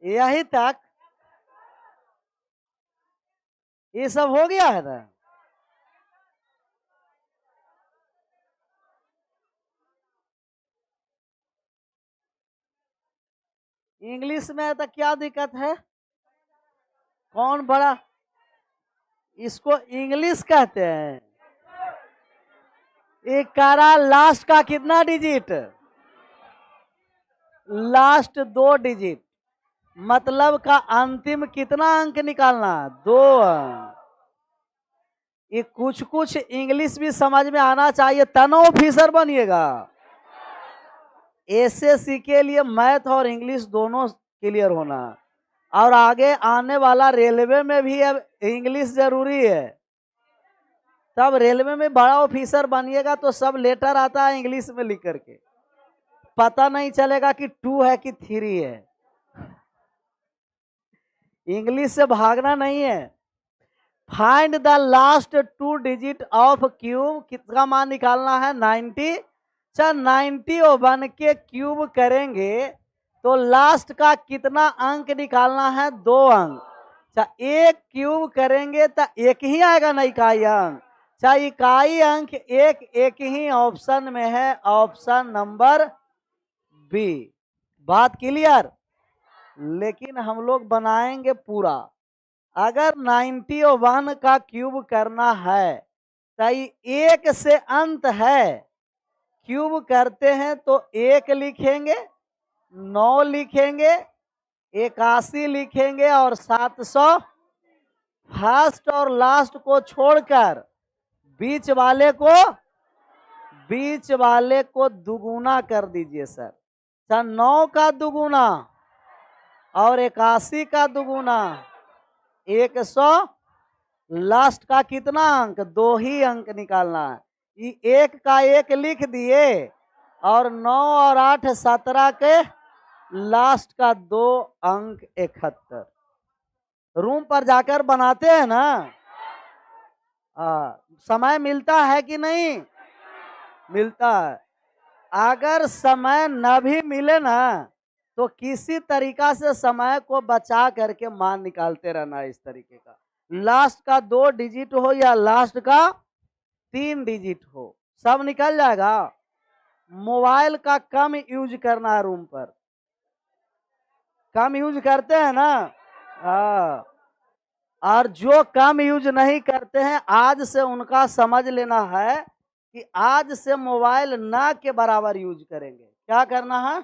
यही तक ये सब हो गया है ना। इंग्लिश में तो क्या दिक्कत है? कौन बड़ा? इसको इंग्लिश कहते हैं। एक कारा लास्ट का कितना डिजिट? Last 2 digit. मतलब का अंतिम कितना अंक निकालना? 2 अंक। ये कुछ कुछ इंग्लिश भी समझ में आना चाहिए, तनो ऑफिसर बनिएगा। एसएससी के लिए मैथ और इंग्लिश दोनों क्लियर होना, और आगे आने वाला रेलवे में भी अब इंग्लिश जरूरी है। तब रेलवे में बड़ा ऑफिसर बनिएगा तो सब लेटर आता है इंग्लिश में लिख करके, पता नहीं चलेगा कि 2 है कि 3 है। इंग्लिश से भागना नहीं है। Find the last 2 digit of cube, कितना मान निकालना है? 90। अच्छा 90 और 1 के क्यूब करेंगे तो लास्ट का कितना अंक निकालना है? 2 अंक। अच्छा एक क्यूब करेंगे तो एक ही आएगा ना इकाई अंक। अच्छा इकाई अंक एक ही ऑप्शन में है, ऑप्शन नंबर बी। बात क्लियर? लेकिन हम लोग बनाएंगे पूरा। अगर 91 का क्यूब करना है तो एक से अंत है, क्यूब करते हैं तो 1 लिखेंगे, 9 लिखेंगे, 81 लिखेंगे और 700। फर्स्ट और लास्ट को छोड़कर बीच वाले को दुगुना कर दीजिए सर। 9 का दुगुना और 81 का दुगुना 100। लास्ट का कितना अंक? 2 ही अंक निकालना है। ये 1 का 1 लिख दिए और 9 और 8 17 के लास्ट का 2 अंक 71। रूम पर जाकर बनाते हैं ना। समय मिलता है कि नहीं मिलता है? अगर समय न भी मिले ना तो किसी तरीका से समय को बचा करके मान निकालते रहना है। इस तरीके का लास्ट का 2 डिजिट हो या लास्ट का 3 डिजिट हो, सब निकल जाएगा। मोबाइल का कम यूज करना है रूम पर, कम यूज करते हैं ना। हाँ, और जो कम यूज नहीं करते हैं आज से उनका समझ लेना है कि आज से मोबाइल ना के बराबर यूज करेंगे। क्या करना है?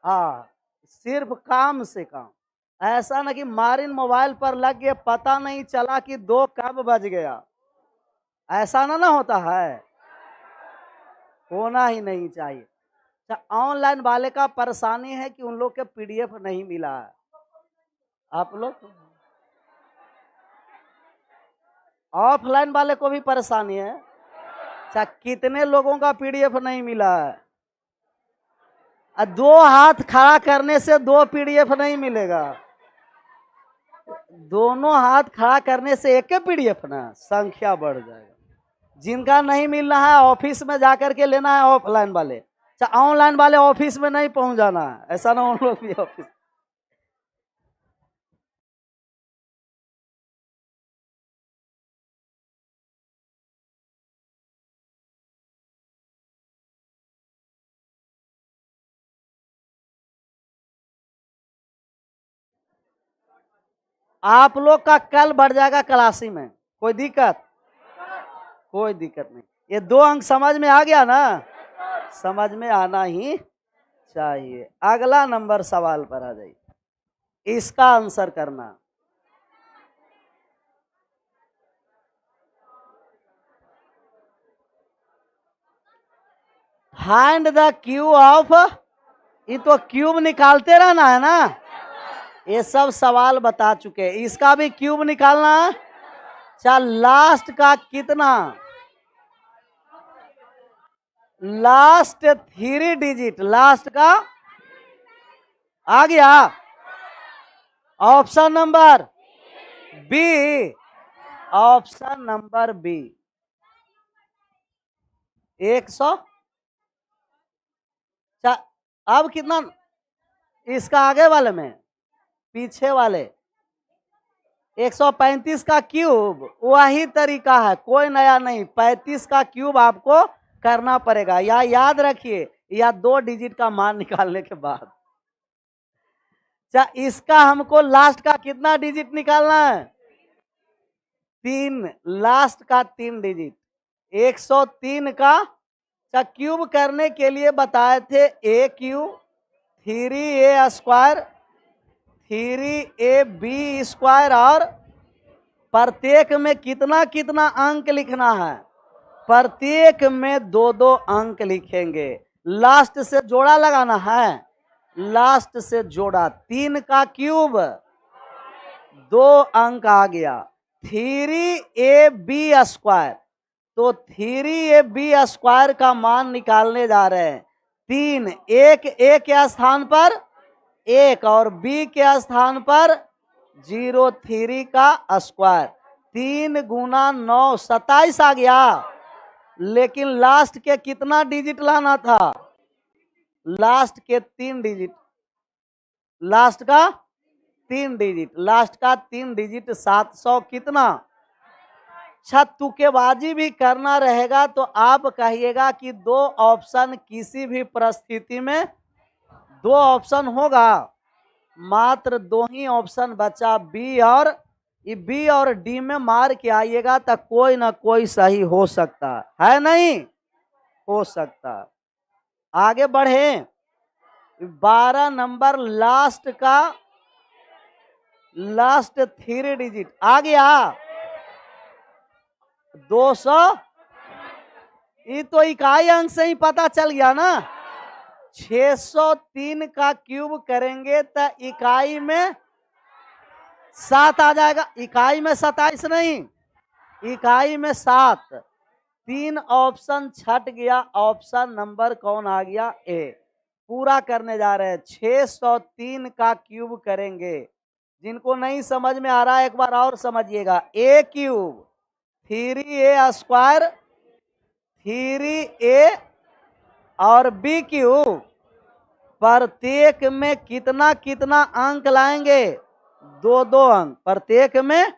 हाँ, सिर्फ काम से काम। ऐसा ना कि मारिन मोबाइल पर लग गए, पता नहीं चला कि 2 कब बज गया। ऐसा ना होता है, होना ही नहीं चाहिए। ऑनलाइन वाले का परेशानी है कि उन लोग के पीडीएफ नहीं मिला है। आप लोग ऑफलाइन वाले को भी परेशानी है। अच्छा कितने लोगों का पीडीएफ नहीं मिला है? 2 हाथ खड़ा करने से 2 पीडीएफ नहीं मिलेगा। दोनों हाथ खड़ा करने से एक पीडीएफ ना संख्या बढ़ जाएगा। जिनका नहीं मिलना है ऑफिस में जाकर के लेना है ऑफलाइन वाले। अच्छा ऑनलाइन वाले ऑफिस में नहीं पहुंच जाना है, ऐसा ना उन लोग भी ऑफिस। आप लोग का कल बढ़ जाएगा क्लासी में, कोई दिक्कत? कोई दिक्कत नहीं। ये 2 अंक समझ में आ गया ना? समझ में आना ही चाहिए। अगला नंबर सवाल पर आ जाइए, इसका आंसर करना। फाइंड द क्यूब ऑफ, ये तो क्यूब निकालते रहना है ना। ये सब सवाल बता चुके हैं, इसका भी क्यूब निकालना है। चल लास्ट का कितना? लास्ट 3 डिजिट, लास्ट का आ गया। Option number B, option number B 100। अब कितना इसका आगे वाले में? पीछे वाले 135 का क्यूब वही तरीका है, कोई नया नहीं। 35 का क्यूब आपको करना पड़ेगा, या याद रखिए, या 2 डिजिट का मान निकालने के बाद। अच्छा, इसका हमको लास्ट का कितना डिजिट निकालना है? 3, लास्ट का 3 डिजिट। 103 का क्यूब करने के लिए बताए थे ए क्यूब 3a² 3ab² और प्रत्येक में कितना कितना अंक लिखना है? प्रत्येक में 2-2 अंक लिखेंगे। लास्ट से जोड़ा लगाना है, लास्ट से जोड़ा। 3 का क्यूब 2 अंक आ गया, 3ab²। तो 3ab² का मान निकालने जा रहे हैं। 3 एक ए के स्थान पर 1 और बी के स्थान पर 0, 3 का स्क्वायर। 3 गुना 9 27 आ गया, लेकिन लास्ट के कितना डिजिट लाना था? लास्ट के 3 डिजिट, लास्ट का 3 डिजिट, लास्ट का 3 डिजिट 700 कितना? तुक्केबाजी भी करना रहेगा तो आप कहिएगा कि 2 ऑप्शन किसी भी परिस्थिति में 2 ऑप्शन होगा, मात्र 2 ही ऑप्शन बचा, बी और डी में मार के आइएगा तो कोई ना कोई सही हो सकता है, नहीं हो सकता। आगे बढ़े। 12 नंबर लास्ट का लास्ट 3 डिजिट आ गया 200। ये तो इकाई अंक से ही पता चल गया ना। 603 का क्यूब करेंगे तो इकाई में 7 आ जाएगा, इकाई में 27 नहीं, इकाई में 7। 3 ऑप्शन छट गया, ऑप्शन नंबर कौन आ गया? ए। पूरा करने जा रहे हैं। 603 का क्यूब करेंगे। जिनको नहीं समझ में आ रहा है एक बार और समझिएगा। ए क्यूब 3a² 3a और बी क्यूब प्रत्येक में कितना कितना अंक लाएंगे? 2-2 अंक प्रत्येक में।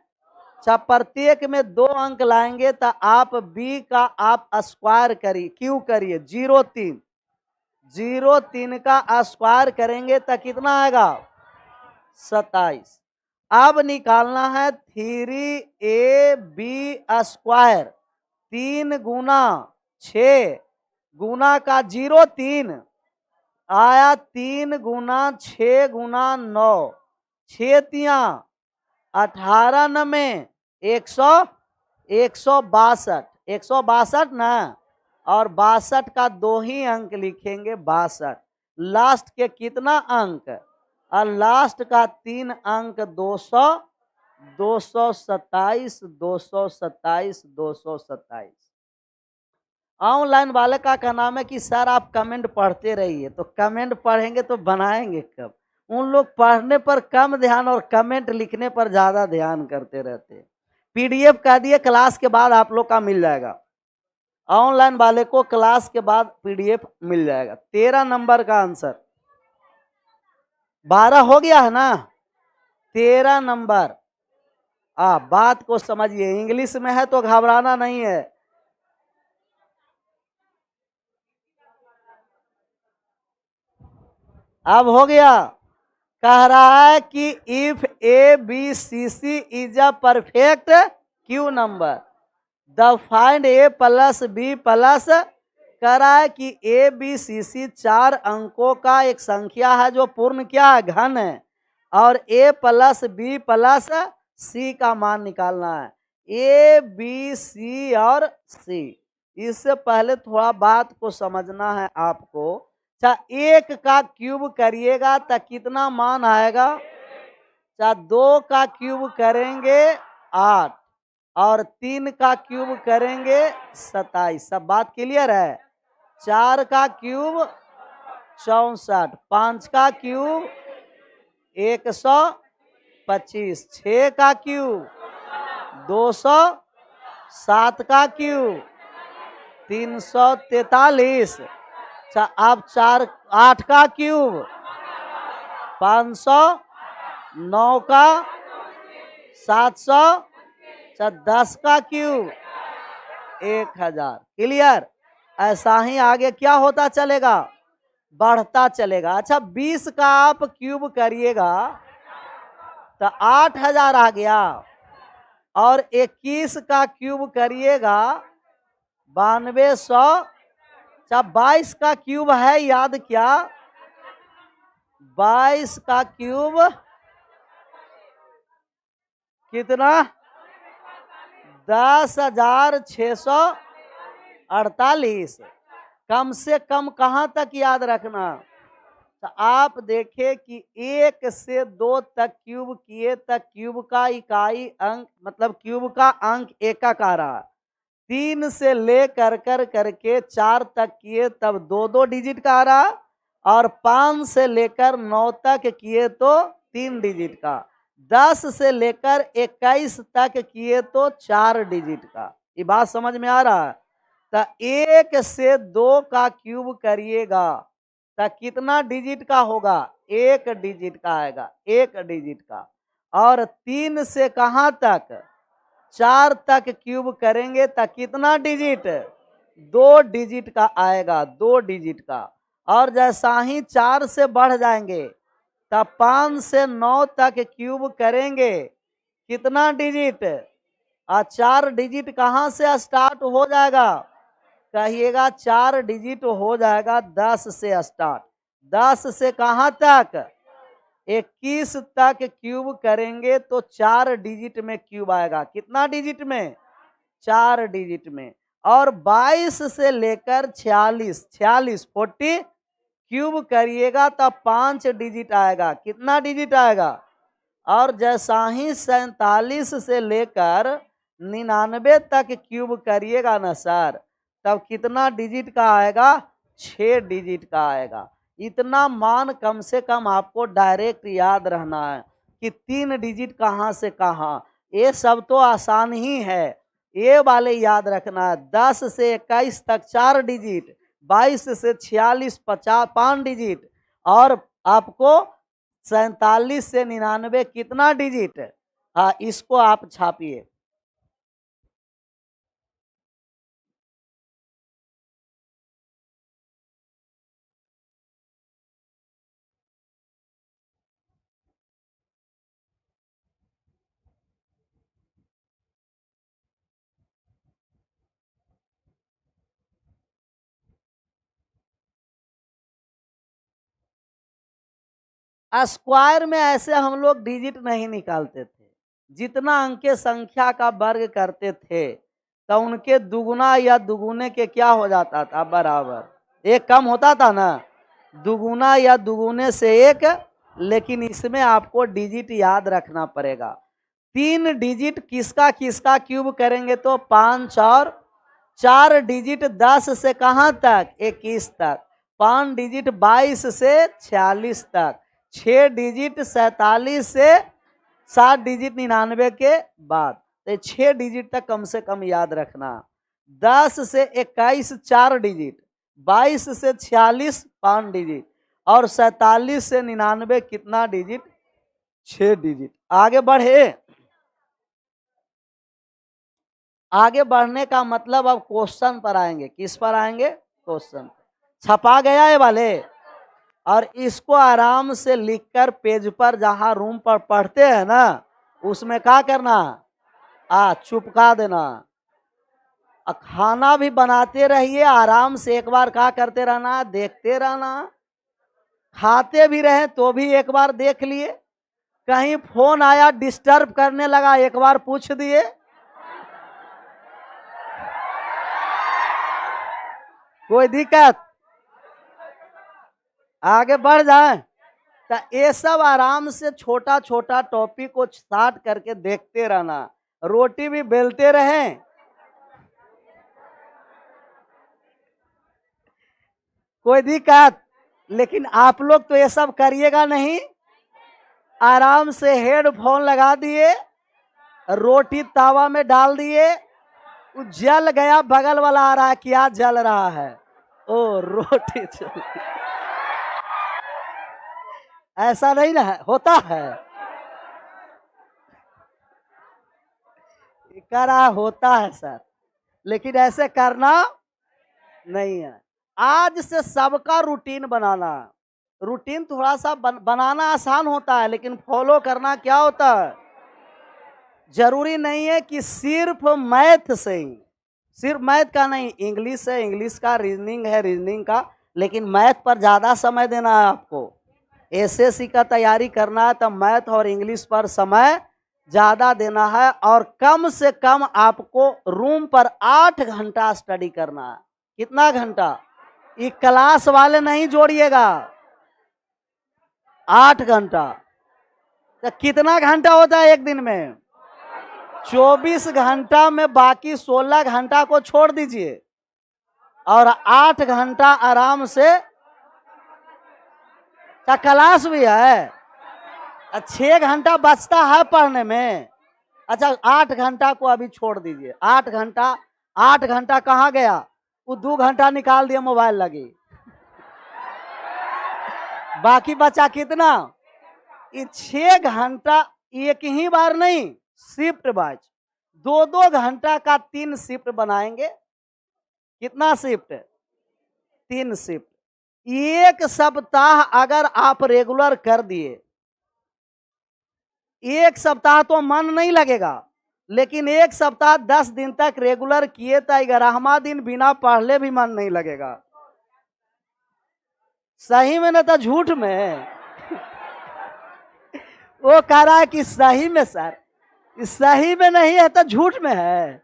प्रत्येक में 2 अंक लाएंगे तो आप बी का आप स्क्वायर करिए, क्यू करिए 0-3 0-3 का स्क्वायर करेंगे तो कितना आएगा? 27। अब निकालना है 3ab²। 3 गुना 6 गुना का 0-3 आया, 3 गुना 6 गुना 9 6 तिया 18 में 162 162 ना, और 62 का 2 ही अंक लिखेंगे 62। लास्ट के कितना अंक? और लास्ट का 3 अंक 200 227 227 227। ऑनलाइन वाले का कहना है कि सर आप कमेंट पढ़ते रहिए। तो कमेंट पढ़ेंगे तो बनाएंगे कब? उन लोग पढ़ने पर कम ध्यान और कमेंट लिखने पर ज्यादा ध्यान करते रहते हैं। पीडीएफ कह दिए क्लास के बाद आप लोग का मिल जाएगा, ऑनलाइन वाले को क्लास के बाद पीडीएफ मिल जाएगा। 13 नंबर का आंसर 12 हो गया है ना। 13 नंबर बात को समझिए, इंग्लिश में है तो घबराना नहीं है। अब हो गया। कह रहा है कि if ABCC is a perfect cube number the find A+B+। कह रहा है कि ABCC 4 अंकों का एक संख्या है जो पूर्ण क्या है? घन है। और A+B+C का मान निकालना है। A, B, C और C। इससे पहले थोड़ा बात को समझना है आपको। 1 का क्यूब करिएगा तो कितना मान आएगा? 2 का क्यूब करेंगे 8 और 3 का क्यूब करेंगे 27। सब बात क्लियर है। 4 का क्यूब 64, 5 का क्यूब 125, 6 का क्यूब 200, 7 का क्यूब 343। अब 8 का क्यूब 500, 9 का 700, 10 का क्यूब 1000। क्लियर। ऐसा ही आगे क्या होता चलेगा, बढ़ता चलेगा। अच्छा 20 का आप क्यूब करिएगा तो 8000 आ गया, और 21 का क्यूब करिएगा 9200। अच्छा 22 का क्यूब है याद क्या, 22 का क्यूब कितना, 10,648। कम से कम कहां तक याद रखना, तो आप देखें कि 1 से 2 तक क्यूब किए तक क्यूब का इकाई अंक मतलब क्यूब का अंक एकक आ रहा। 3 से लेकर करके 4 तक किए तब 2 डिजिट का आ रहा, और 5 से लेकर 9 तक किए तो 3 डिजिट का, 10 से लेकर 21 तक किए तो 4 डिजिट का। ये बात समझ में आ रहा है। तो 1 से 2 का क्यूब करिएगा तो कितना डिजिट का होगा, 1 डिजिट का आएगा, 1 डिजिट का। और 3 से कहां तक, 4 तक क्यूब करेंगे तो कितना डिजिट, 2 डिजिट का आएगा, 2 डिजिट का। और जैसा ही 4 से बढ़ जाएंगे तब 5 से 9 तक क्यूब करेंगे, कितना डिजिट, 4 डिजिट कहां से स्टार्ट हो जाएगा, कहिएगा 4 डिजिट हो जाएगा 10 से स्टार्ट। 10 से कहां तक, 21 तक क्यूब करेंगे तो 4 डिजिट में क्यूब आएगा, कितना डिजिट में, 4 डिजिट में। और 22 से लेकर 46 40 क्यूब करिएगा तो 5 डिजिट आएगा, कितना डिजिट आएगा। और जैसा ही 47 से लेकर 99 तक क्यूब करिएगा ना सर, तब कितना डिजिट का आएगा, 6 डिजिट का आएगा। इतना मान कम से कम आपको डायरेक्ट याद रहना है कि 3 डिजिट कहाँ से कहाँ, ये सब तो आसान ही है। ये वाले याद रखना है, 10 से 21 तक 4 डिजिट, 22 से 46 50 5 डिजिट, और आपको 47 से 99 कितना डिजिट। हाँ इसको आप छापिए। स्क्वायर में ऐसे हम लोग डिजिट नहीं निकालते थे, जितना अंक संख्या का वर्ग करते थे तो उनके दुगुना या दुगुने के क्या हो जाता था, बराबर। एक कम होता था ना, दुगुना या दुगुने से एक। लेकिन इसमें आपको डिजिट याद रखना पड़ेगा। 3 डिजिट किसका किसका क्यूब करेंगे तो 5, और 4 डिजिट 10 से कहां तक, 21 तक, 5 डिजिट 22 से 46 तक, 6 डिजिट 47 से 7 डिजिट 99 के बाद, तो 6 डिजिट तक कम से कम याद रखना। 10 से 21 4 डिजिट, 22 से 46 5 डिजिट, और 47 से 99 कितना डिजिट, 6 डिजिट। आगे बढ़े। आगे बढ़ने का मतलब अब क्वेश्चन पर आएंगे। किस पर आएंगे, क्वेश्चन। छपा गया है वाले, और इसको आराम से लिखकर पेज पर जहां रूम पर पढ़ते हैं ना, उसमें क्या करना, चुपका देना। खाना भी बनाते रहिए आराम से, एक बार क्या करते रहना, देखते रहना। खाते भी रहे तो भी एक बार देख लिए, कहीं फोन आया डिस्टर्ब करने लगा एक बार पूछ दिए। कोई दिक्कत, आगे बढ़ जाए। तो ये सब आराम से छोटा छोटा टॉपिक को स्टार्ट करके देखते रहना। रोटी भी बेलते रहें, कोई दिक्कत। लेकिन आप लोग तो ये सब करिएगा नहीं। आराम से हेडफोन लगा दिए, रोटी तावा में डाल दिए, जल गया, बगल वाला आ रहा है, क्या जल रहा है, ओ रोटी जल। ऐसा नहीं ना होता है। करा होता है सर, लेकिन ऐसे करना नहीं है। आज से सबका रूटीन बनाना। रूटीन थोड़ा सा बनाना आसान होता है, लेकिन फॉलो करना क्या होता है। जरूरी नहीं है कि सिर्फ मैथ से ही, सिर्फ मैथ का नहीं, इंग्लिश है इंग्लिश का, रीजनिंग है रीजनिंग का, लेकिन मैथ पर ज़्यादा समय देना है आपको। एसएससी का तैयारी करना है तो मैथ और इंग्लिश पर समय ज़्यादा देना है, और कम से कम आपको रूम पर 8 घंटा स्टडी करना है। कितना घंटा? ये क्लास वाले नहीं जोड़िएगा, 8 घंटा। तो कितना घंटा होता है एक दिन में? 24 घंटा में बाकी 16 घंटा को छोड़ दीजिए और 8 घंटा आराम से। क्या क्लास भी है? 6 घंटा बचता है पढ़ने में। अच्छा 8 घंटा को अभी छोड़ दीजिए। 8 घंटा, 8 घंटा कहाँ गया? वो 2 घंटा निकाल दिया मोबाइल लगी, बाकी बचा कितना? ये 6 घंटा एक ही बार नहीं, शिफ्ट बाइज 2-2 घंटा का 3 शिफ्ट बनाएंगे। कितना शिफ्ट? 3 शिफ्ट। एक सप्ताह अगर आप रेगुलर कर दिए, एक सप्ताह तो मन नहीं लगेगा, लेकिन एक सप्ताह 10 दिन तक रेगुलर किए तो 11वां दिन बिना पढ़ले भी मन नहीं लगेगा। सही में ना तो झूठ में? वो कह रहा है कि सही में सर, सही में नहीं है तो झूठ में है।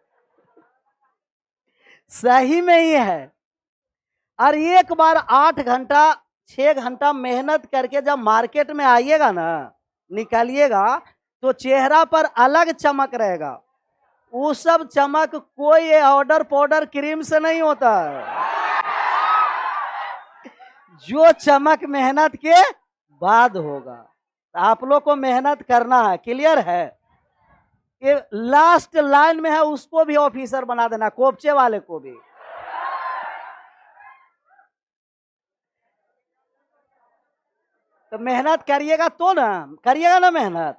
सही में ही है। और एक बार 8 घंटा 6 घंटा मेहनत करके जब मार्केट में आइएगा ना, निकलिएगा, तो चेहरा पर अलग चमक रहेगा। वो सब चमक कोई ऑर्डर पाउडर क्रीम से नहीं होता है। जो चमक मेहनत के बाद होगा। तो आप लोग को मेहनत करना है। क्लियर है? ये लास्ट लाइन में है, उसको भी ऑफिसर बना देना, कोपचे वाले को भी। तो मेहनत करिएगा तो ना, करिएगा ना मेहनत।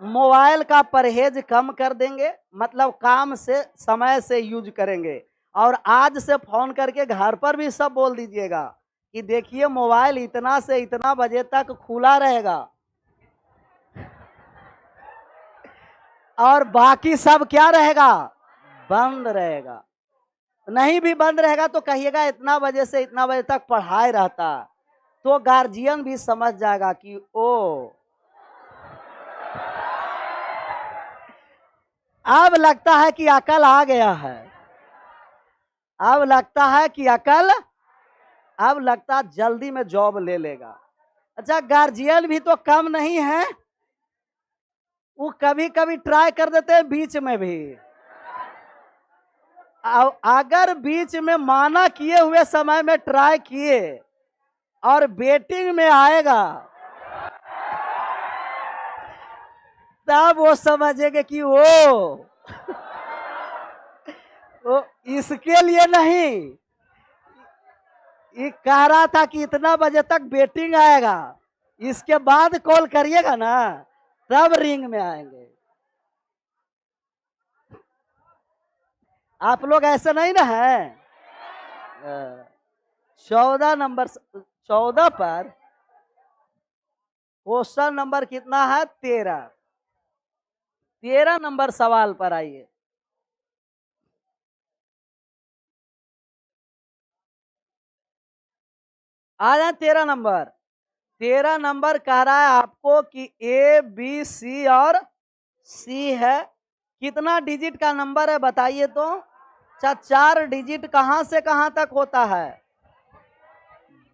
मोबाइल का परहेज कम कर देंगे, मतलब काम से समय से यूज करेंगे। और आज से फोन करके घर पर भी सब बोल दीजिएगा कि देखिए मोबाइल इतना से इतना बजे तक खुला रहेगा और बाकी सब क्या रहेगा? बंद रहेगा। नहीं भी बंद रहेगा तो कहिएगा इतना बजे से इतना बजे तक पढ़ाई रहता, तो गार्जियन भी समझ जाएगा कि ओ अब लगता है कि अकल आ गया है। अब लगता है कि अकल, अब लगता जल्दी में जॉब ले लेगा। अच्छा गार्जियन भी तो कम नहीं है, वो कभी कभी ट्राई कर देते हैं बीच में भी। अगर बीच में माना किए हुए समय में ट्राई किए और बेटिंग में आएगा, तब वो समझेंगे कि वो इसके लिए नहीं, ये कह रहा था कि इतना बजे तक बेटिंग आएगा, इसके बाद कॉल करिएगा ना तब रिंग में आएंगे। आप लोग ऐसा नहीं ना है। 14 नंबर, 14 पर क्वेश्चन नंबर कितना है? 13। 13 नंबर सवाल पर आइए। आ जाए 13 नंबर। 13 नंबर कह रहा है आपको कि ए बी सी और सी है। कितना डिजिट का नंबर है बताइए तो? 4 डिजिट कहां से कहां तक होता है?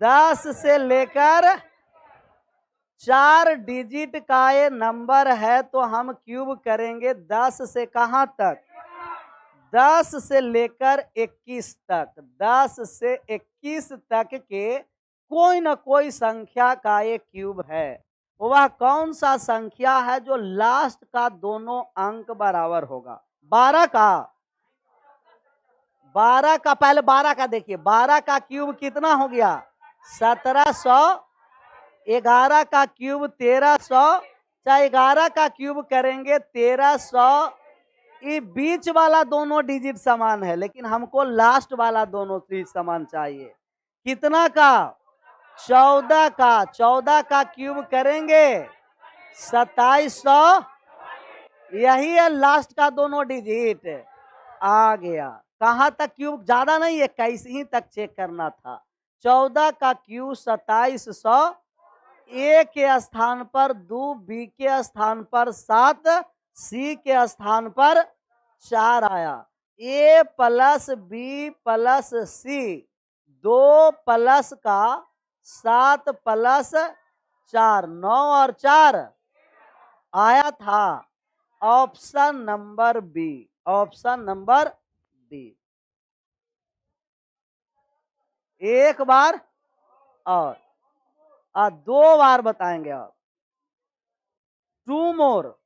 10 से लेकर 4 डिजिट का ये नंबर है, तो हम क्यूब करेंगे 10 से कहां तक? 10 से लेकर 21 तक। 10 से 21 तक के कोई ना कोई संख्या का ये क्यूब है। वह कौन सा संख्या है जो लास्ट का दोनों अंक बराबर होगा? 12 का। 12 का, पहले 12 का देखिए, 12 का क्यूब कितना हो गया? 1700। 11 का क्यूब 1300, चाहे 11 का क्यूब करेंगे 1300 ये बीच वाला दोनों डिजिट समान है, लेकिन हमको लास्ट वाला दोनों डिजिट समान चाहिए। कितना का? 14 का। 14 का क्यूब करेंगे 2700, यही है लास्ट का दोनों डिजिट। आ गया। कहां तक क्यूब? ज्यादा नहीं, 21 ही तक चेक करना था। 14 का क्यूब 2700, ए के स्थान पर 2, बी के स्थान पर 7, सी के स्थान पर 4 आया। A plus B plus C, 2 plus का 7 प्लस 4, 9 और 4 आया था। Option number B, option number B. एक बार और 2 बार बताएंगे आप। 2 मोर।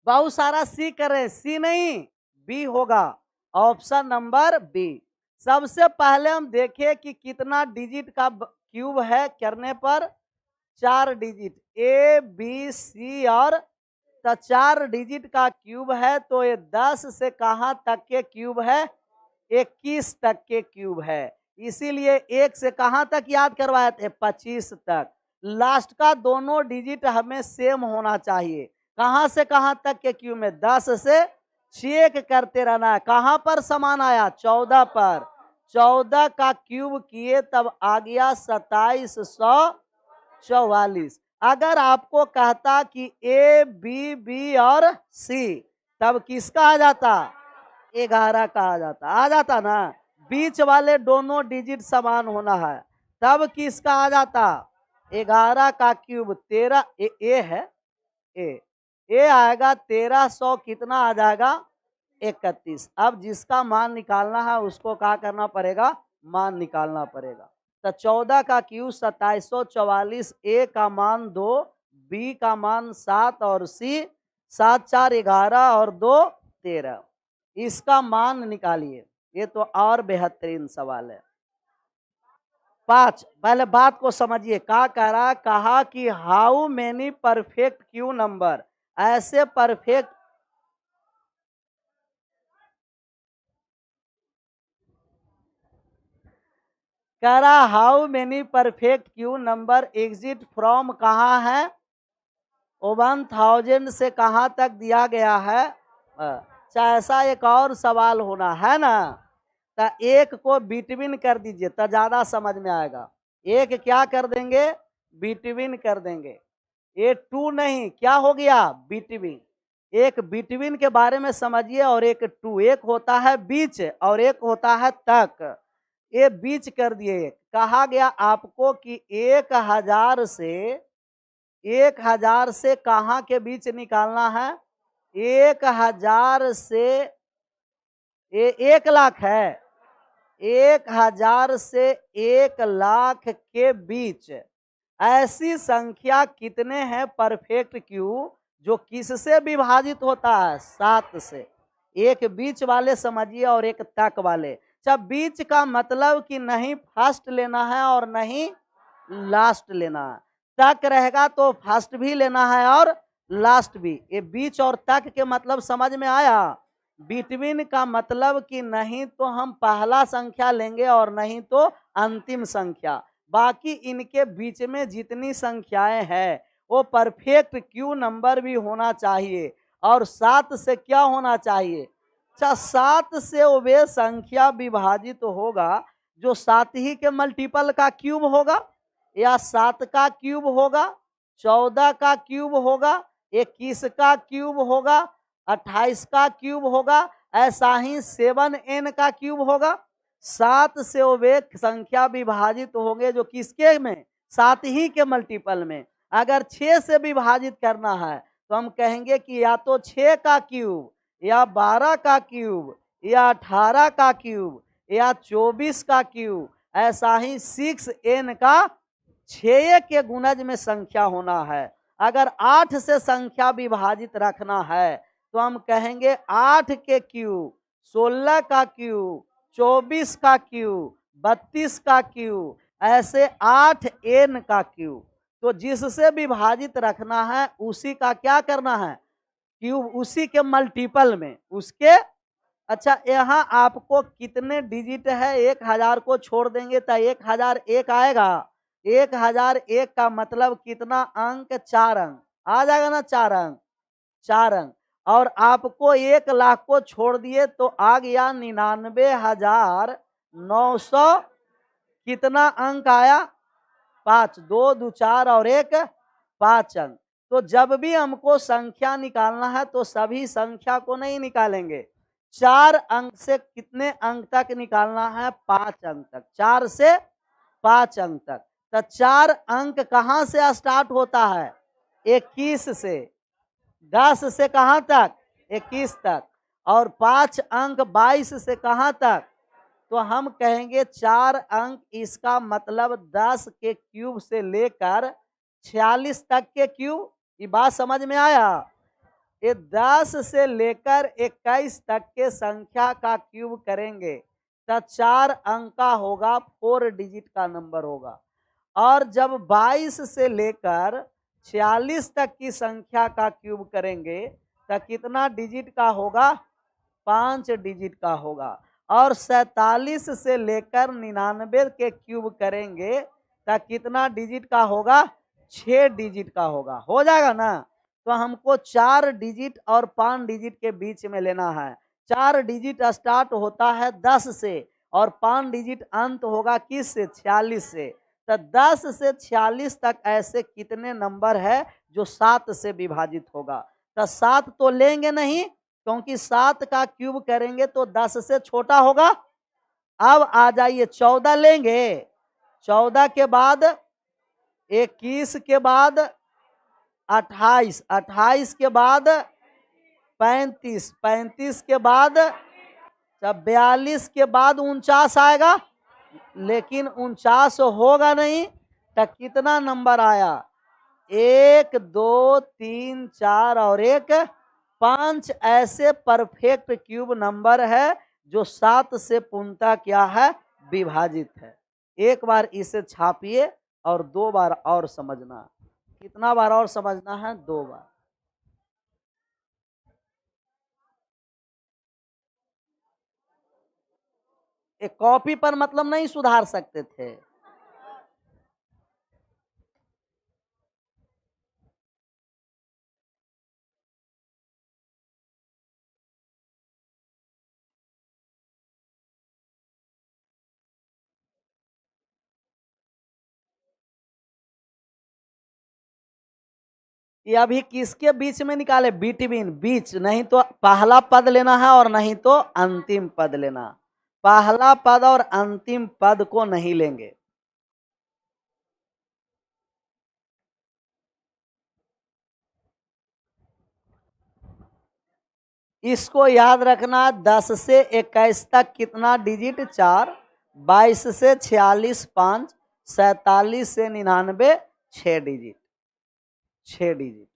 बहुत सारा सी कर रहे हैं, सी नहीं, बी होगा। Option number B. सबसे पहले हम देखें कि कितना डिजिट का क्यूब है। करने पर 4 डिजिट, ए बी सी और, तो 4 डिजिट का क्यूब है, तो ये 10 से कहां तक के क्यूब है? 21 तक के क्यूब है। इसीलिए 1 से कहां तक याद करवाए थे? 25 तक। लास्ट का दोनों डिजिट हमें सेम होना चाहिए। कहां से कहां तक के क्यूब में? 10 से चेक करते रहना है। कहां पर समान आया? 14 पर। 14 का क्यूब किए तब आ गया 2744। अगर आपको कहता कि ए बी बी और सी, तब किसका आ जाता? 11 का आ जाता ना। बीच वाले दोनों डिजिट समान होना है, तब किसका आ जाता? 11 का क्यूब 13, ए है, ए आएगा 1300, कितना आ जाएगा? 31। अब जिसका मान निकालना है उसको क्या करना पड़ेगा? मान निकालना पड़ेगा। तो 14 का क्यूब 2744, ए का मान 2, बी का मान 7 और सी 7 4 11 और 2 13। इसका मान निकालिए। ये तो और बेहतरीन सवाल है। 5, पहले बात को समझिए। क्या कह रहा है? कहा कि how many perfect cube number, ऐसे परफेक्ट, कह रहा how many perfect cube number exit from, कहाँ है? 1000 से कहाँ तक दिया गया है? ऐसा एक और सवाल होना है ना, तो एक को बिटवीन कर दीजिए तो ज्यादा समझ में आएगा। एक क्या कर देंगे? बिटवीन कर देंगे। ये 2 नहीं, क्या हो गया? बिटवीन। एक बिटवीन के बारे में समझिए, और एक 2, एक होता है बीच और एक होता है तक। ये बीच कर दिए। कहा गया आपको कि 1000 से कहाँ के बीच निकालना है? 1000 से, ये 1 लाख है, 1000 से 1 लाख के बीच ऐसी संख्या कितने हैं परफेक्ट क्यू, जो किससे विभाजित होता है? 7 से। एक बीच वाले समझिए और एक तक वाले। जब बीच का मतलब कि नहीं फर्स्ट लेना है और नहीं लास्ट लेना है। तक रहेगा तो फर्स्ट भी लेना है और लास्ट भी। ये बीच और तक के मतलब समझ में आया? बिटवीन का मतलब कि नहीं तो हम पहला संख्या लेंगे और नहीं तो अंतिम संख्या। बाकी इनके बीच में जितनी संख्याएं हैं वो परफेक्ट क्यू नंबर भी होना चाहिए। और 7 से क्या होना चाहिए? अच्छा, 7 से वे संख्या विभाजित होगा जो 7 ही के मल्टीपल का क्यूब होगा, या 7 का क्यूब होगा, 14 का क्यूब होगा, 21 का क्यूब होगा, 28 का क्यूब होगा, ऐसा ही 7n का क्यूब होगा। 7 से वे संख्या विभाजित होंगे जो किसके में? 7 ही के मल्टीपल में। अगर 6 से विभाजित करना है तो हम कहेंगे कि या तो 6 का क्यूब, या 12 का क्यूब, या 18 का क्यूब, या 24 का क्यूब। ऐसा ही 6n का 6 के गुणज में संख्या होना है। अगर 8 से संख्या विभाजित रखना है तो हम कहेंगे 8 के क्यूब, 16 का क्यूब, 24 का क्यूब, 32 का क्यूब, ऐसे 8n का क्यूब। तो जिससे विभाजित रखना है उसी का क्या करना है, क्यूब, उसी के मल्टीपल में उसके। अच्छा, यहाँ आपको कितने डिजिट है, 1000 को छोड़ देंगे तो 1001 आएगा। 1001 का मतलब कितना अंक, 4 अंक आ जाएगा ना, 4 अंक, 4 अंक। और आपको 1,00,000 को छोड़ दिए तो आ गया 99,900, कितना अंक आया, 5, 2 2 4 और 1 5 अंक। तो जब भी हमको संख्या निकालना है तो सभी संख्या को नहीं निकालेंगे, 4 अंक से कितने अंक तक निकालना है, 5 अंक तक, 4 से 5 अंक तक। तो 4 अंक कहाँ से स्टार्ट होता है, 21 से, 10 से कहाँ तक, 21 तक, और 5 अंक 22 से कहाँ तक। तो हम कहेंगे 4 अंक, इसका मतलब 10 के क्यूब से लेकर 46 तक के क्यूब। ये बात समझ में आया, ये 10 से लेकर 21 तक के संख्या का क्यूब करेंगे तो 4 अंक का होगा, 4 डिजिट का नंबर होगा। और जब 22 से लेकर 46 तक की संख्या का क्यूब करेंगे तो कितना डिजिट का होगा, 5 डिजिट का होगा। और 47 से लेकर 99 के क्यूब करेंगे तो कितना डिजिट का होगा, 6 डिजिट का होगा। हो जाएगा ना। तो हमको 4 डिजिट और 5 डिजिट के बीच में लेना है। 4 डिजिट स्टार्ट होता है 10 से और 5 डिजिट अंत होगा किस से, 46 से। तो 10 से 46 तक ऐसे कितने नंबर है जो 7 से विभाजित होगा। तो 7 तो लेंगे नहीं, क्योंकि 7 का क्यूब करेंगे तो 10 से छोटा होगा। अब आ जाइए 14 लेंगे, 14 के बाद 21 के बाद 28, 28 के बाद 35, 35 के बाद 42 के बाद 49 आएगा, लेकिन 49 होगा नहीं। तो कितना नंबर आया, 1 2 3 4 और 1 5 ऐसे परफेक्ट क्यूब नंबर है जो 7 से पूर्णतः क्या है, विभाजित है। एक बार इसे छापिए और 2 बार और समझना। कितना बार और समझना है, 2 बार। एक कॉपी पर मतलब नहीं सुधार सकते थे। ये अभी किसके बीच में निकाले, बिटवीन, बीच, नहीं तो पहला पद लेना है और नहीं तो अंतिम पद लेना। पहला पद और अंतिम पद को नहीं लेंगे। इसको याद रखना, 10 से 21 तक कितना डिजिट, 4, 22 से 46 5, 47 से 99 6 डिजिट, 6 डिजिट।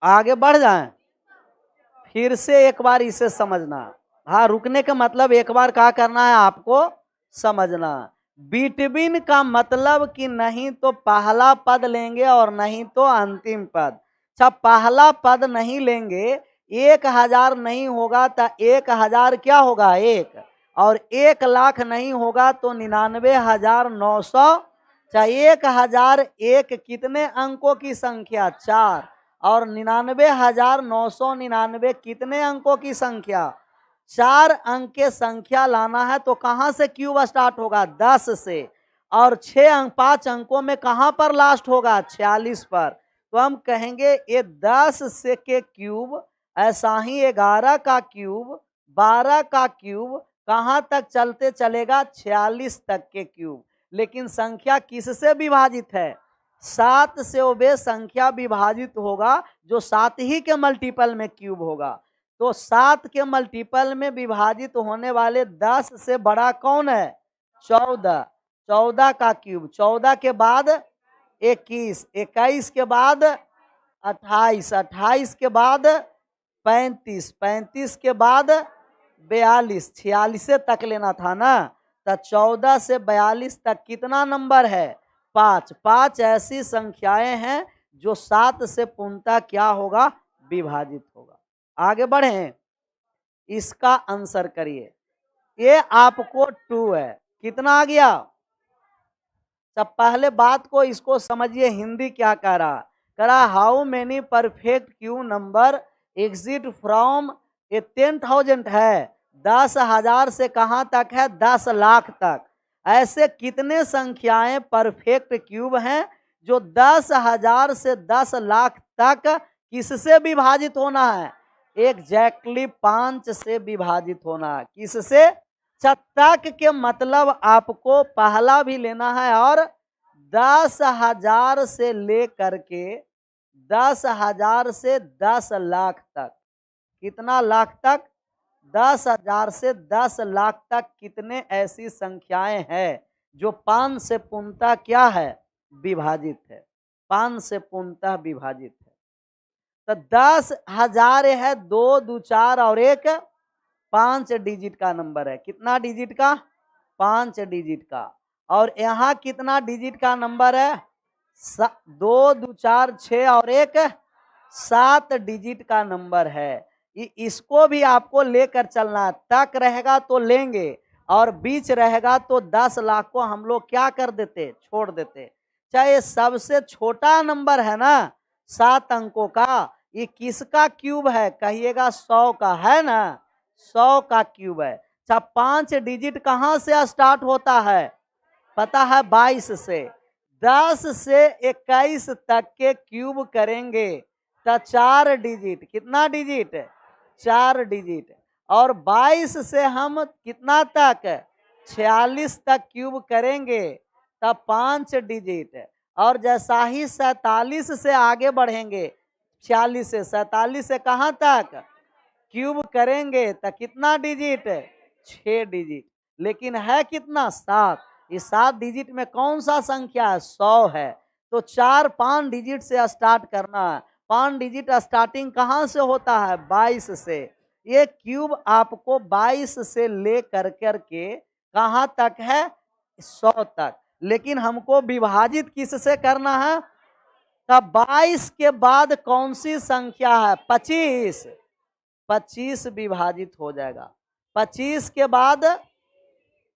आगे बढ़ जाएं, फिर से एक बार इसे समझना। हाँ, रुकने का मतलब एक बार क्या करना है आपको, समझना। बिटवीन का मतलब कि नहीं तो पहला पद लेंगे और नहीं तो अंतिम पद। अच्छा, पहला पद नहीं लेंगे, 1000 नहीं होगा तो 1000 क्या होगा, 1, और 1,00,000 नहीं होगा तो 99,900। चाहे 1001 कितने अंकों की संख्या, 4, और 99,999 कितने अंकों की संख्या, 4 अंक के संख्या लाना है तो कहां से क्यूब स्टार्ट होगा, 10 से, और 6 अंक 5 अंकों में कहां पर लास्ट होगा, 46 पर। तो हम कहेंगे ये 10 से के क्यूब, ऐसा ही 11 का क्यूब, 12 का क्यूब, कहां तक चलते चलेगा, 46 तक के क्यूब। लेकिन संख्या किससे विभाजित है, 7 से वे संख्या विभाजित होगा जो 7 ही के मल्टीपल में क्यूब होगा। तो 7 के मल्टीपल में विभाजित होने वाले 10 से बड़ा कौन है, 14, 14 का क्यूब, 14 के बाद 21, 21 के बाद 28, 28 के बाद 35, 35 के बाद 42, 46 तक लेना था ना, तो 14 से 42 तक कितना नंबर है? 5। 5 ऐसी संख्याएं हैं जो 7 से पूर्णतः क्या होगा? विभाजित होगा। आगे बढ़े, इसका आंसर करिए। ये आपको 2 है, कितना आ गया? तब पहले बात को इसको समझिए, हिंदी क्या कह रहा, how many perfect cube number exit from a 10,000 है, 10,000 से कहां तक है? 10 लाख तक। ऐसे कितने संख्याएं परफेक्ट क्यूब हैं जो 10,000 से 10 लाख तक किससे विभाजित होना है? एग्जैक्टली 5 से विभाजित होना है। किससे? तक के मतलब आपको पहला भी लेना है और 10,000 से लेकर के 10,000 से 10 लाख तक। कितना लाख तक? 10,000 से 10 लाख तक कितने ऐसी संख्याएं हैं जो 5 से पूर्णतः क्या है? विभाजित है। 5 से पूर्णतः विभाजित है। तो 10,000 है 2, 2, 4 और 1 5 डिजिट का नंबर है। कितना डिजिट का? 5 डिजिट का। और यहाँ कितना डिजिट का नंबर है? 2, 2, 4, 6 और 1 7 डिजिट का नंबर है। इसको भी आपको लेकर चलना। तक रहेगा तो लेंगे और बीच रहेगा तो 10 लाख को हम लोग क्या कर देते? छोड़ देते। चाहे सबसे छोटा नंबर है ना 7 अंकों का, ये किसका क्यूब है? कहिएगा 100 का है ना, 100 का क्यूब है। अच्छा, 5 डिजिट कहां से स्टार्ट होता है? पता है? 22 से। 10 से 21 तक के क्यूब करेंगे तो 4 डिजिट। कितना डिजिट? 4 डिजिट। और 22 से हम कितना तक? 46 तक क्यूब करेंगे तब 5 डिजिट। और जैसा ही 47 से आगे बढ़ेंगे, 46 से 47 से कहां तक क्यूब करेंगे तो कितना डिजिट? 6 डिजिट। लेकिन है कितना? 7। इस 7 डिजिट में कौन सा संख्या है? 100 है। तो 4 5 डिजिट से स्टार्ट करना है। 5 डिजिट स्टार्टिंग कहां से होता है? 22 से। ये क्यूब आपको 22 से ले कर के कहां तक है? 100 तक। लेकिन हमको विभाजित किससे करना है? तब 22 के बाद कौन सी संख्या है? 25। 25 विभाजित हो जाएगा। 25 के बाद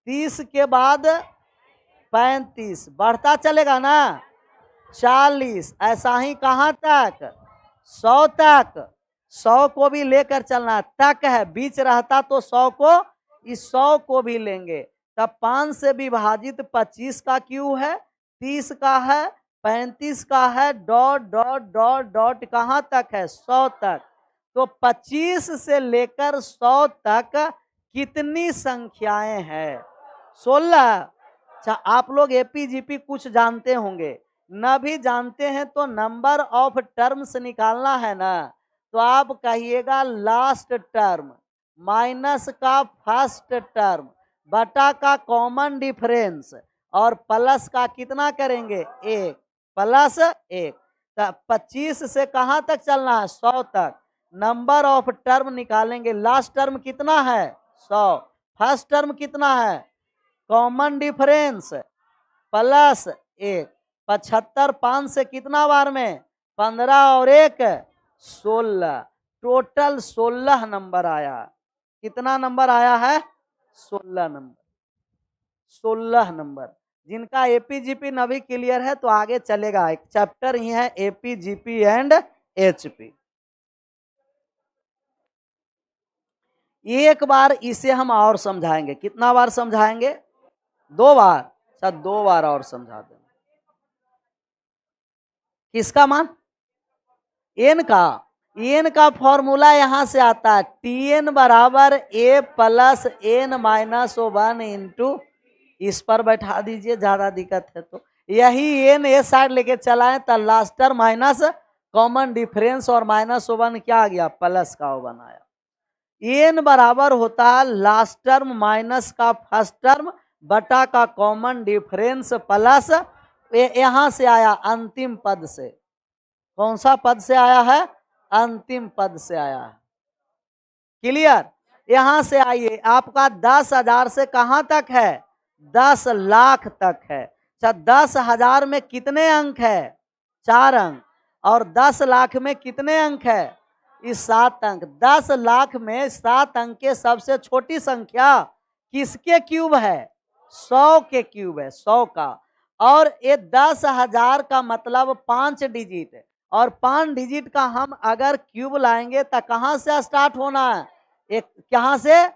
30 के बाद 35 बढ़ता चलेगा ना, 40। ऐसा ही कहां तक? 100 तक। 100 को भी लेकर चलना। तक है, बीच रहता तो 100 को, इस 100 को भी लेंगे। तब 5 से विभाजित 25 का क्यू है, 30 का है, 35 का है, डॉट डॉट डॉट डॉट कहां तक है? 100 तक। तो 25 से लेकर 100 तक कितनी संख्याएं हैं? 16। अच्छा, आप लोग एपीजीपी कुछ जानते होंगे, न भी जानते हैं तो नंबर ऑफ टर्म्स निकालना है ना, तो आप कहिएगा लास्ट टर्म माइनस का फर्स्ट टर्म बटा का कॉमन डिफरेंस और प्लस का कितना करेंगे? 1 प्लस 1। 25 से कहां तक चलना है? 100 तक। नंबर ऑफ टर्म निकालेंगे। लास्ट टर्म कितना है? 100। फर्स्ट टर्म कितना है? Common difference plus 1। 75 5 से कितना बार में? 15 और 1 16। टोटल 16 नंबर आया। कितना नंबर आया है? 16 नंबर। 16 नंबर। जिनका एपीजीपी नभी क्लियर है तो आगे चलेगा। एक चैप्टर ही है एपीजीपी एंड एचपी। एक बार इसे हम और समझाएंगे। कितना बार समझाएंगे? 2 बार। अच्छा, 2 बार और समझा दें। किसका मान? एन का। एन का फॉर्मूला यहां से आता है, टीएन बराबर ए प्लस एन माइनस 1 इंटू, इस पर बैठा दीजिए, ज्यादा दिक्कत है तो। यही एन ए साइड लेके चलाएं तो last term minus common difference और माइनस 1 क्या आ गया? प्लस का 1 आया। एन बराबर होता है लास्ट टर्म माइनस का फर्स्ट टर्म बटा का कॉमन डिफरेंस प्लस, यहां से आया अंतिम पद से। कौन सा पद से आया है? अंतिम पद से आया है। क्लियर। यहां से आइए, आपका 10,000 से कहां तक है, 10 लाख तक है। अच्छा, 10,000 में कितने अंक है, 4 अंक। और 10 लाख में कितने अंक है, इस 7 अंक। 10 लाख में 7 अंक के सबसे छोटी संख्या किसके क्यूब है, 100 के क्यूब है, 100 का। और ये 10,000 का मतलब 5 डिजिट है, और 5 डिजिट का हम अगर क्यूब लाएंगे तो कहां से स्टार्ट होना है, एक कहां से,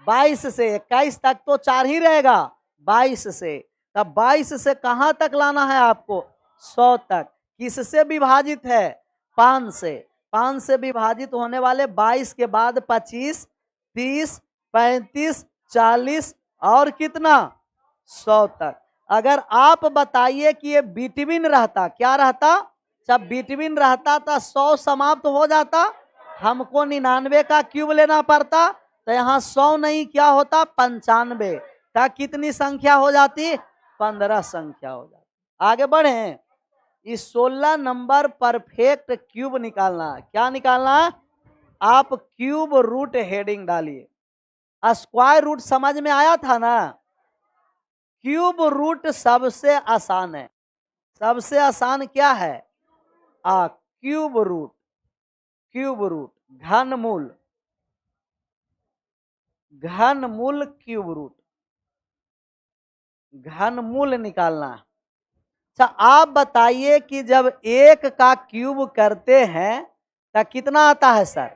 22 से। 21 तक तो 4 ही रहेगा, 22 से। तब 22 से कहां तक लाना है आपको, 100 तक। किससे विभाजित है, 5 से। 5 से विभाजित होने वाले 22 के बाद 25, 30, 35, 40 और कितना, 100 तक। अगर आप बताइए कि ये बिटवीन रहता, क्या रहता, जब बिटवीन रहता तो 100 समाप्त हो जाता, हमको 99 का क्यूब लेना पड़ता, तो यहाँ 100 नहीं, क्या होता, 95 का। कितनी संख्या हो जाती, 15 संख्या हो जाती। आगे बढ़े, इस 16 नंबर परफेक्ट क्यूब निकालना है। क्या निकालना है, आप क्यूब रूट हेडिंग डालिए। स्क्वायर रूट समझ में आया था ना, क्यूब रूट सबसे आसान है। सबसे आसान क्या है, क्यूब रूट। क्यूब रूट घनमूल, घनमूल क्यूब रूट, घनमूल निकालना है। अच्छा, आप बताइए कि जब 1 का क्यूब करते हैं तो कितना आता है सर,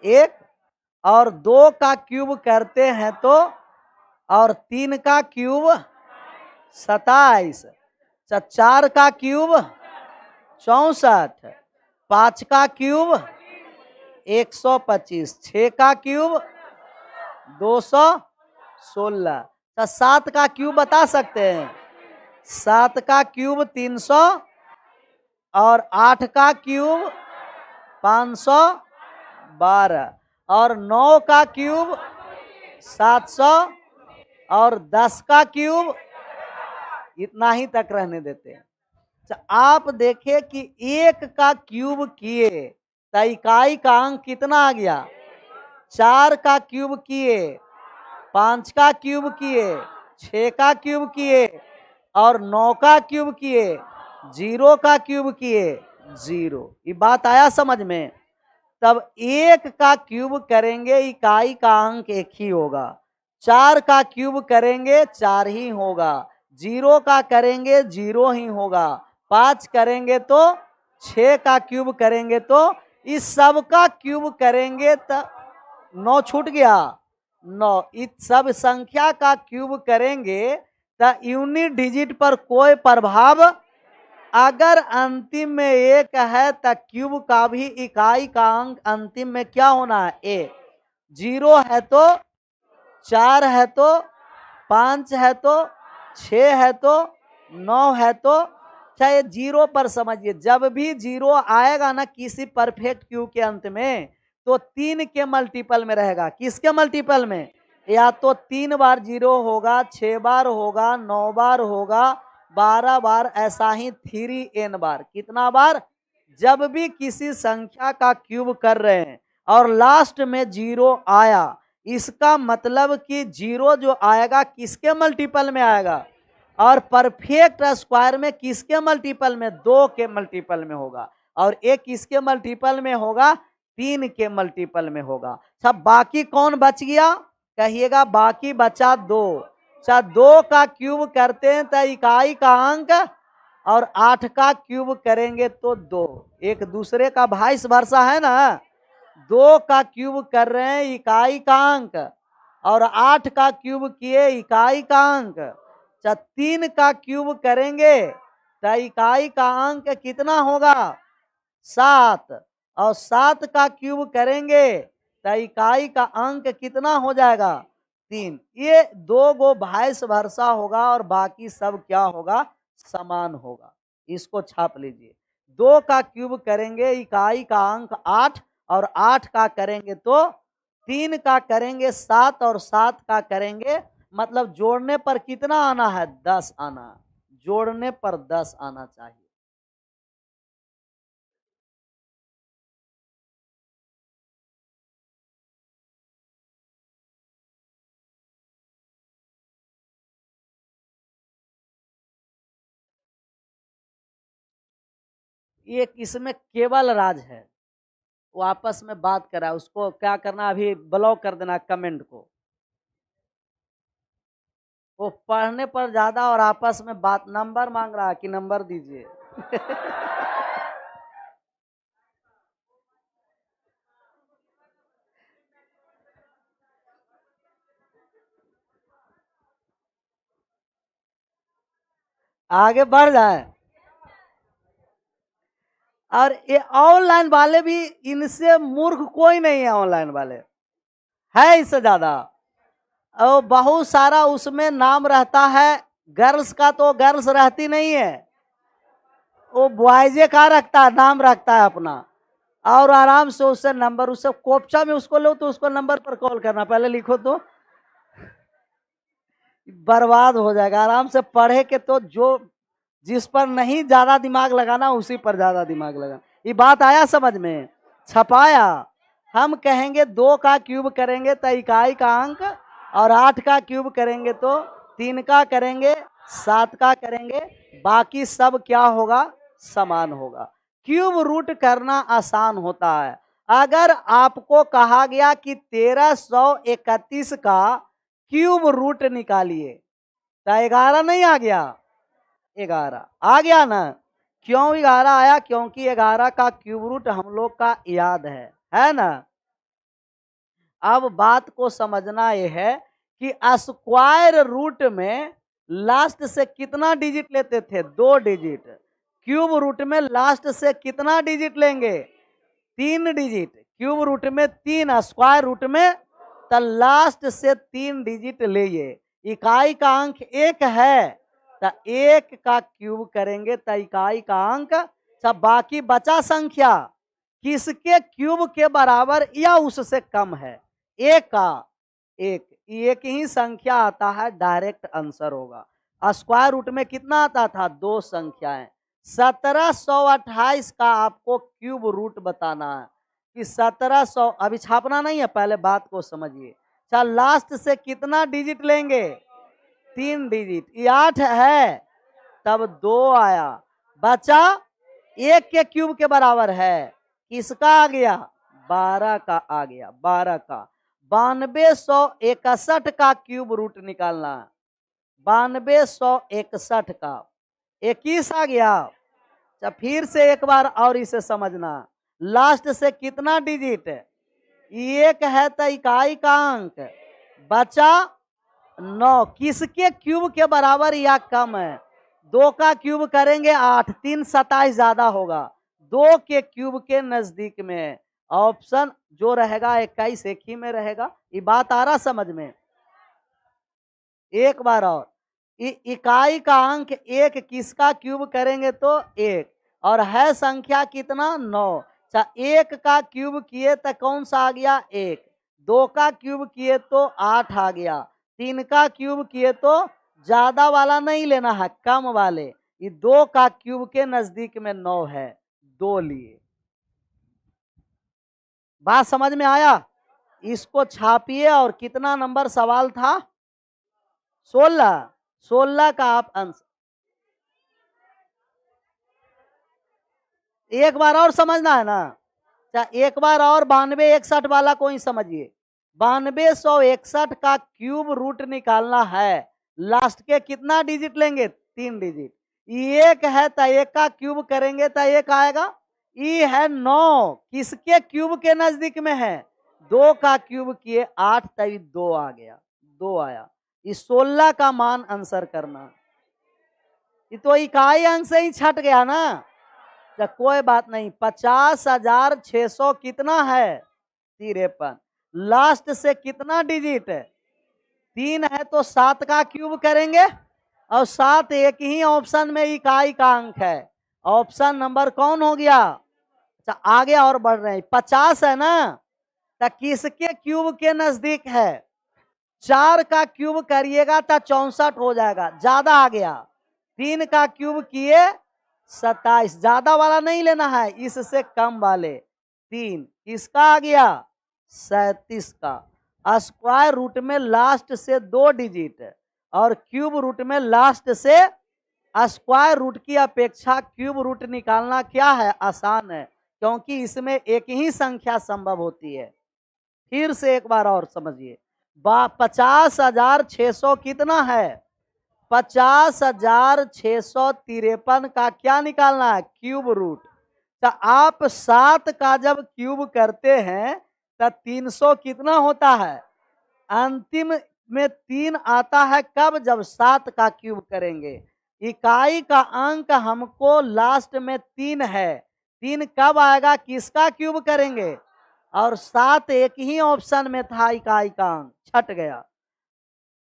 1। और 2 का क्यूब करते हैं तो, और 3 का क्यूब 27। अच्छा, 4 का क्यूब 64, 5 का क्यूब 125, 6 का क्यूब 216। तो 7 का क्यूब बता सकते हैं, 7 का क्यूब 300, और 8 का क्यूब 512, और 9 का क्यूब 700, और 10 का क्यूब, इतना ही तक रहने देते हैं। आप देखें कि 1 का क्यूब किए तो इकाई का अंक कितना आ गया, 4 का क्यूब किए, 5 का क्यूब किए, 6 का क्यूब किए, और 9 का क्यूब किए, 0 का क्यूब किए, 0। ये बात आया समझ में। तब 1 का क्यूब करेंगे, इकाई का अंक 1 ही होगा। 4 का क्यूब करेंगे, 4 ही होगा। 0 का करेंगे, 0 ही होगा। 5 करेंगे तो, 6 का क्यूब करेंगे तो, इस सब का क्यूब करेंगे तो 9 छूट गया, 9। इस सब संख्या का क्यूब करेंगे तो यूनिट डिजिट पर कोई प्रभाव, अगर अंतिम में 1 है तो क्यूब का भी इकाई का अंक अंतिम में क्या होना है, 1। 0 है तो, 4 है तो, 5 है तो, 6 है तो, 9 है तो, चाहे 0 पर समझिए। जब भी 0 आएगा ना किसी परफेक्ट क्यूब के अंत में, तो 3 के मल्टीपल में रहेगा। किसके मल्टीपल में, या तो 3 बार 0 होगा, 6 बार होगा, 9 बार होगा, 12 बार, ऐसा ही 3n बार। कितना बार, जब भी किसी संख्या का क्यूब कर रहे हैं और लास्ट में 0 आया, इसका मतलब कि 0 जो आएगा किसके मल्टीपल में आएगा, और परफेक्ट स्क्वायर में किसके मल्टीपल में, 2 के मल्टीपल में होगा। और एक किसके मल्टीपल में होगा, 3 के मल्टीपल में होगा। सब बाकी कौन बच गया, कहिएगा, बाकी बचा 2। अच्छा, 2 का क्यूब करते हैं तो इकाई का अंक, और 8 का क्यूब करेंगे तो 2। एक दूसरे का वाइस वर्सा है ना, 2 का क्यूब कर रहे हैं, इकाई का अंक, और 8 का क्यूब किए, इकाई का अंक। 3 का क्यूब करेंगे तो इकाई का अंक कितना होगा, 7। और 7 का क्यूब करेंगे तो इकाई का अंक कितना हो जाएगा, 3। ये 2 गो वाइस वर्सा होगा, और बाकी सब क्या होगा, समान होगा। इसको छाप लीजिए। 2 का क्यूब करेंगे, इकाई का अंक 8, और 8 का करेंगे तो, 3 का करेंगे 7, और 7 का करेंगे, मतलब जोड़ने पर कितना आना है, 10 आना। जोड़ने पर 10 आना चाहिए। एक इसमें केवल राज है, वो आपस में बात कर रहा है, उसको क्या करना, अभी ब्लॉक कर देना कमेंट को। वो पढ़ने पर ज्यादा और आपस में बात, नंबर मांग रहा है कि नंबर दीजिए। आगे बढ़ जाए। और ये ऑनलाइन वाले भी, इनसे मूर्ख कोई नहीं है, ऑनलाइन वाले है इससे ज्यादा। और बहुत सारा उसमें नाम रहता है, गर्ल्स का तो गर्ल्स रहती नहीं है, वो बॉयजे का रखता है, नाम रखता है अपना, और आराम से उससे नंबर, उससे कोपचा में उसको लो तो उसको नंबर पर कॉल करना, पहले लिखो तो बर्बाद हो जाएगा। आराम से पढ़े के तो जो जिस पर नहीं ज्यादा दिमाग लगाना उसी पर ज्यादा दिमाग लगाना। ये बात आया समझ में? छपाया। हम कहेंगे 2 का क्यूब करेंगे तो इकाई का अंक, और 8 का क्यूब करेंगे तो 3 का करेंगे, 7 का करेंगे, बाकी सब क्या होगा, समान होगा। क्यूब रूट करना आसान होता है। अगर आपको कहा गया कि 1331 का क्यूब रूट निकालिए, तो 11 नहीं आ गया, 11 आ गया ना। क्यों 11 आया? क्योंकि 11 का क्यूब रूट हम लोग का याद है ना। अब बात को समझना यह है कि स्क्वायर रूट में लास्ट से कितना डिजिट लेते थे, 2 डिजिट। क्यूब रूट में लास्ट से कितना डिजिट लेंगे, 3 डिजिट। क्यूब रूट में 3, स्क्वायर रूट में तो लास्ट से 3 डिजिट लिए। इकाई का अंक 1 है तो 1 का क्यूब करेंगे तो इकाई का अंक, सब बाकी बचा संख्या किसके क्यूब के बराबर या उससे कम है, 1 का 1, एक ही संख्या आता है, डायरेक्ट आंसर होगा। स्क्वायर रूट में कितना आता था, 2 संख्याएं। 1728 का आपको क्यूब रूट बताना है कि 1700, अभी छापना नहीं है, पहले बात को समझिए। चल लास्ट से कितना डिजिट लेंगे, 3 डिजिट। ये 8 है तब 2 आया, बचा 1 के क्यूब के बराबर है, किसका आ गया, 12 का आ गया, 12 का। 9261 का क्यूब रूट निकालना, 9261 का 21 आ गया। जब फिर से एक बार और इसे समझना, लास्ट से कितना डिजिट, 1 है तो इकाई का अंक, बचा 9, किसके क्यूब के बराबर या कम है, 2 का क्यूब करेंगे 8, 3 27 ज्यादा होगा, 2 के क्यूब के नजदीक में है। ऑप्शन जो रहेगा 21 एक ही में रहेगा। ये बात आ रहा समझ में? एक बार और, इकाई का अंक 1, किसका क्यूब करेंगे तो 1, और है संख्या कितना, 9। 1 का क्यूब किए तो कौन सा आ गया, 1। 2 का क्यूब किए तो 8 आ गया। 3 का क्यूब किए तो ज्यादा वाला नहीं लेना है, कम वाले। ये 2 का क्यूब के नजदीक में 9 है, 2 लिए। बात समझ में आया? इसको छापिए। और कितना नंबर सवाल था, 16। 16 का आप आंसर एक बार और समझना है ना। एक बार और 9261 वाला को ही समझिए। 9261 का क्यूब रूट निकालना है, लास्ट के कितना डिजिट लेंगे, 3 डिजिट। 1 है तो 1 का क्यूब करेंगे तो 1 आएगा। ई है 9, किसके क्यूब के नजदीक में है, 2 का क्यूब किए 8 तभी 2 आ गया, 2 आया। इस 16 का मान आंसर करना। ये तो इकाई अंक से ही छट गया ना, तो कोई बात नहीं। 50,600 कितना है, 53। लास्ट से कितना डिजिट है, 3 है तो 7 का क्यूब करेंगे, और 7 एक ही ऑप्शन में इकाई का अंक है। ऑप्शन नंबर कौन हो गया, अच्छा आगे और बढ़ रहे हैं। 50 है ना, तो किसके क्यूब के नजदीक है, 4 का क्यूब करिएगा तो 64 हो जाएगा, ज्यादा आ गया। 3 का क्यूब किए 27, ज्यादा वाला नहीं लेना है, इससे कम वाले। 3 किसका आ गया, 37 का। स्क्वायर रूट में लास्ट से 2 डिजिट और क्यूब रूट में लास्ट से स्क्वायर रूट की अपेक्षा क्यूब रूट निकालना क्या है, आसान है, क्योंकि इसमें एक ही संख्या संभव होती है। फिर से एक बार और समझिए, 50,600 कितना है, 50,653 का क्या निकालना है, क्यूब रूट। तो आप 7 का जब क्यूब करते हैं तो 300 कितना होता है, अंतिम में 3 आता है कब, जब 7 का क्यूब करेंगे। इकाई का अंक हमको लास्ट में 3 है, 3 कब आएगा, किसका क्यूब करेंगे, और 7 एक ही ऑप्शन में था, इकाई का अंक छट गया।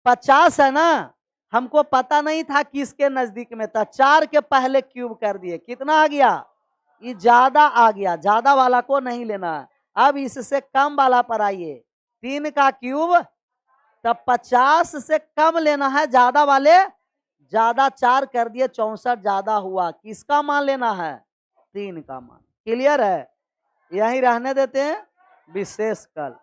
50 है ना, हमको पता नहीं था किसके नजदीक में था, 4 के पहले क्यूब कर दिए, कितना आ गया, ये ज्यादा आ गया, ज्यादा वाला को नहीं लेना है। अब इससे कम वाला पर आइए, 3 का क्यूब, तब 50 से कम लेना है, ज्यादा वाले ज्यादा, 4 कर दिए 64 ज्यादा हुआ, किसका मान लेना है, 3 का मान। क्लियर है, यही रहने देते हैं, विशेष कल।